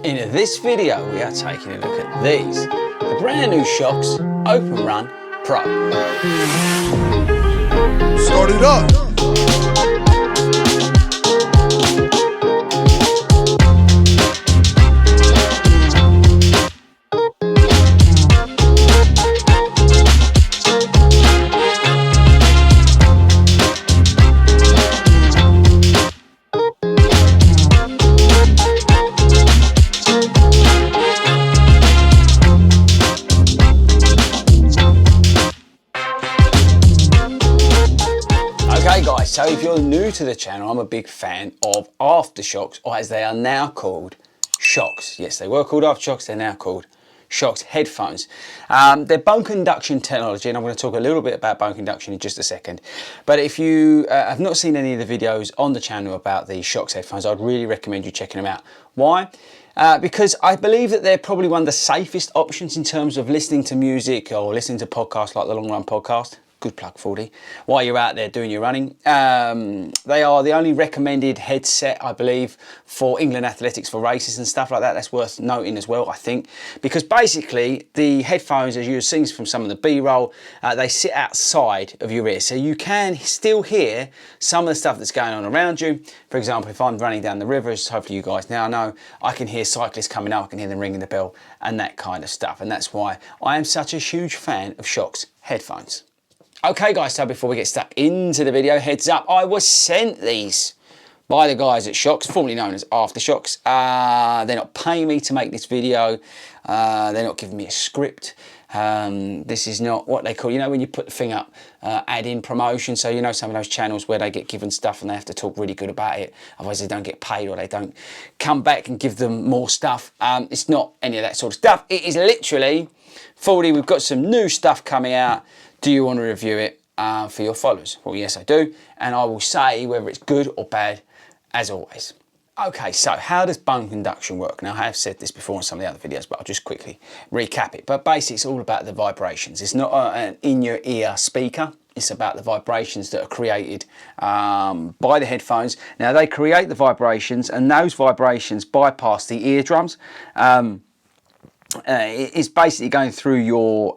In this video we are taking a look at these, the brand new Shokz OpenRun Pro. Start it up! Okay guys, so if you're new to the channel, I'm a big fan of Aftershokz, or as they are now called, Shokz. Yes, they were called Aftershokz, they're now called Shokz headphones. They're bone conduction technology, and I'm going to talk a little bit about bone conduction in just a second. But if you have not seen any of the videos on the channel about the Shokz headphones, I'd really recommend you checking them out. Why? Because I believe that they're probably one of the safest options in terms of listening to music or listening to podcasts like the Long Run podcast. Good plug, Fordy. While you're out there doing your running, they are the only recommended headset, I believe, for England athletics for races and stuff like that. That's worth noting as well, I think, because basically the headphones, as you've seen from some of the B-roll, they sit outside of your ear, so you can still hear some of the stuff that's going on around you. For example, if I'm running down the rivers, hopefully you guys now know, I can hear cyclists coming up, I can hear them ringing the bell and that kind of stuff, and that's why I am such a huge fan of Shokz headphones. Okay guys, so before we get stuck into the video, heads up, I was sent these by the guys at Shokz, formerly known as Aftershokz. They're not paying me to make this video, they're not giving me a script. This is not what they call, you know, when you put the thing up, add in promotion. So you know some of those channels where they get given stuff and they have to talk really good about it, otherwise they don't get paid or they don't come back and give them more stuff. It's not any of that sort of stuff. It is literally, Fordy, we've got some new stuff coming out. Do you want to review it for your followers? Well, yes, I do. And I will say whether it's good or bad, as always. Okay, so how does bone conduction work? Now, I have said this before in some of the other videos, but I'll just quickly recap it. But basically, it's all about the vibrations. It's not an in-your-ear speaker. It's about the vibrations that are created by the headphones. Now, they create the vibrations, and those vibrations bypass the eardrums. It's basically going through your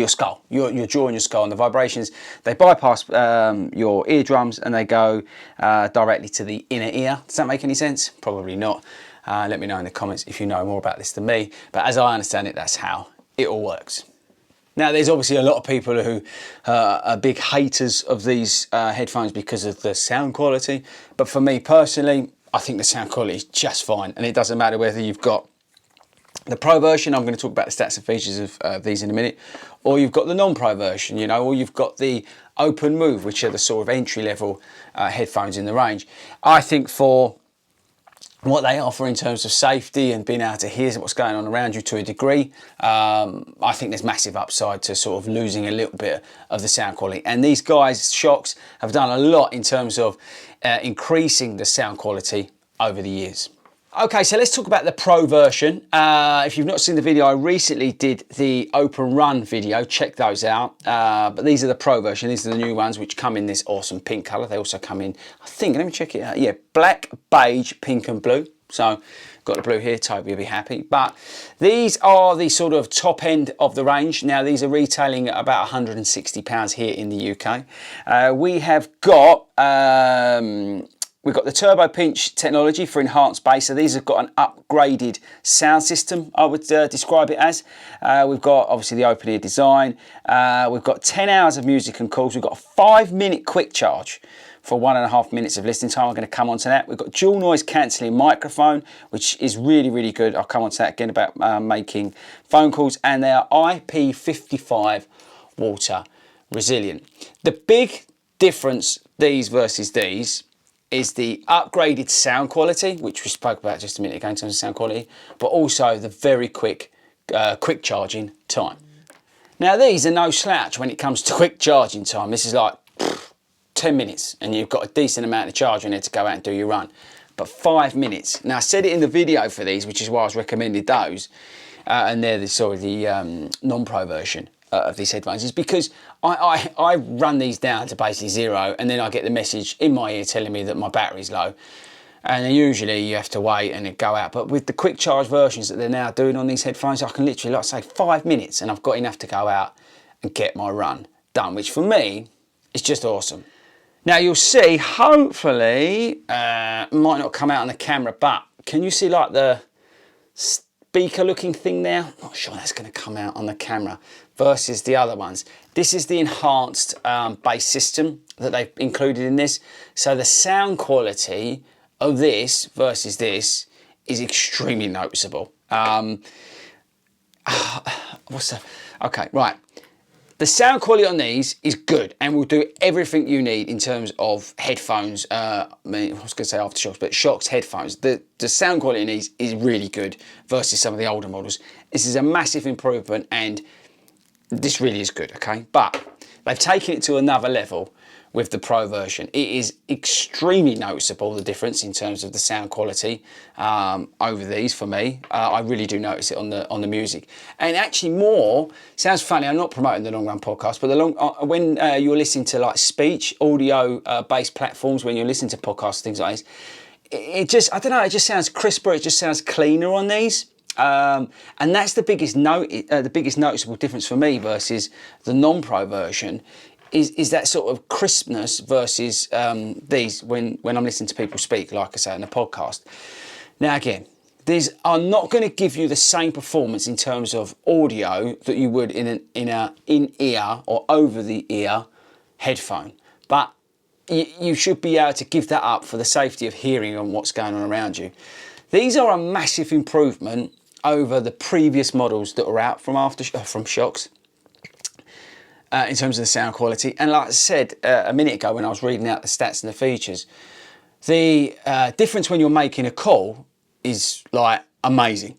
skull, your jaw and your skull, and the vibrations, they bypass your eardrums and they go directly to the inner ear. Does that make any sense? Probably not. Let me know in the comments if you know more about this than me, but as I understand it, that's how it all works. Now, there's obviously a lot of people who are big haters of these headphones because of the sound quality, but for me personally, I think the sound quality is just fine, and it doesn't matter whether you've got the Pro version, I'm going to talk about the stats and features of these in a minute, or you've got the non-Pro version, you know, or you've got the Open Move, which are the sort of entry-level headphones in the range. I think for what they offer in terms of safety and being able to hear what's going on around you to a degree, I think there's massive upside to sort of losing a little bit of the sound quality. And these guys, Shokz, have done a lot in terms of increasing the sound quality over the years. Okay, so let's talk about the Pro version. If you've not seen the video, I recently did the Open Run video. Check those out. But these are the Pro version. These are the new ones, which come in this awesome pink colour. They also come in, I think, let me check it out. Yeah, black, beige, pink and blue. So got the blue here, Toby will be happy. But these are the sort of top end of the range. Now, these are retailing at about £160 here in the UK. We have got... we've got the Turbo Pinch technology for enhanced bass. So these have got an upgraded sound system, I would describe it as. We've got obviously the open ear design. We've got 10 hours of music and calls. We've got a 5-minute quick charge for 1.5 minutes of listening time. I'm going to come on to that. We've got dual noise cancelling microphone, which is really, really good. I'll come on to that again about making phone calls. And they are IP55 water resilient. The big difference, these versus these, is the upgraded sound quality, which we spoke about just a minute ago in terms of sound quality, but also the very quick charging time. Now, these are no slouch when it comes to quick charging time. This is like 10 minutes and you've got a decent amount of charge in there to go out and do your run. But 5 minutes. Now, I said it in the video for these, which is why I was recommended those, and they're the non-Pro version of these headphones, is because I run these down to basically 0, and then I get the message in my ear telling me that my battery's low. And then usually you have to wait and it go out. But with the quick charge versions that they're now doing on these headphones, I can literally, like I say, 5 minutes and I've got enough to go out and get my run done, which for me is just awesome. Now you'll see, hopefully, might not come out on the camera, but can you see like the speaker looking thing there? I'm not sure that's going to come out on the camera versus the other ones. This is the enhanced bass system that they've included in this. So the sound quality of this versus this is extremely noticeable. Okay, right. The sound quality on these is good and will do everything you need in terms of headphones. I was going to say Aftershokz, but Shokz headphones. The sound quality in these is really good versus some of the older models. This is a massive improvement and this really is good, okay? But they've taken it to another level with the Pro version. It is extremely noticeable, the difference in terms of the sound quality over these for me. I really do notice it on the music. And actually more, sounds funny, I'm not promoting the Long Run podcast, but when you're listening to like speech, audio based platforms, when you're listening to podcasts, things like this, it just, I don't know, it just sounds crisper, it just sounds cleaner on these. And that's the biggest noticeable difference for me versus the non-Pro version. Is that sort of crispness versus these when I'm listening to people speak, like I say, in a podcast. Now again, these are not going to give you the same performance in terms of audio that you would in an in-ear or over-the-ear headphone. But you should be able to give that up for the safety of hearing on what's going on around you. These are a massive improvement over the previous models that were out from Shokz. In terms of the sound quality, and like I said a minute ago when I was reading out the stats and the features, the difference when you're making a call is like amazing.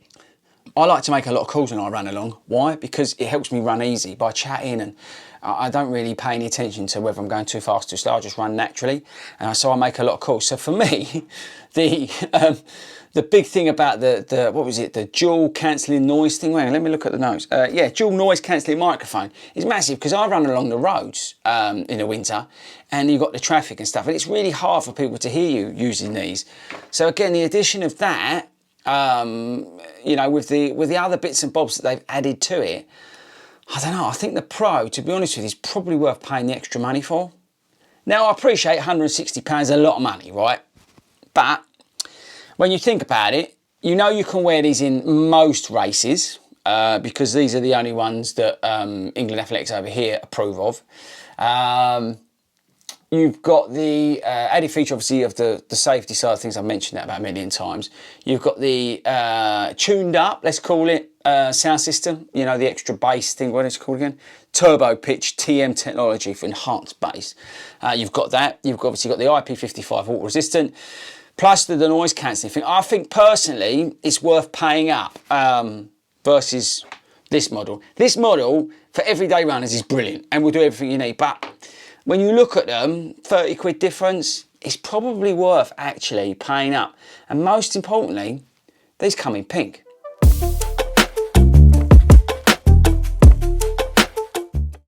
I like to make a lot of calls when I run along. Why? Because it helps me run easy by chatting, and I don't really pay any attention to whether I'm going too fast or too slow. I just run naturally, and so I make a lot of calls. So for me, the big thing about the what was it, the dual cancelling noise thing? Wait, let me look at the notes. Yeah, dual noise cancelling microphone is massive because I run along the roads in the winter, and you've got the traffic and stuff, and it's really hard for people to hear you using these. So again, the addition of that, you know, with the other bits and bobs that they've added to it, I don't know. I think the Pro, to be honest with you, is probably worth paying the extra money for. Now I appreciate £160 is a lot of money, right? But when you think about it, you know you can wear these in most races because these are the only ones that England Athletics over here approve of. You've got the added feature, obviously, of the safety side of things. I've mentioned that about a million times. You've got the tuned up, let's call it, sound system. You know, the extra bass thing, what is it called again? Turbo pitch TM technology for enhanced bass. You've got that. You've obviously got the IP55 water resistant. Plus the noise cancelling thing. I think personally it's worth paying up versus this model. This model for everyday runners is brilliant and will do everything you need. But when you look at them, 30 quid difference, it's probably worth actually paying up. And most importantly, these come in pink.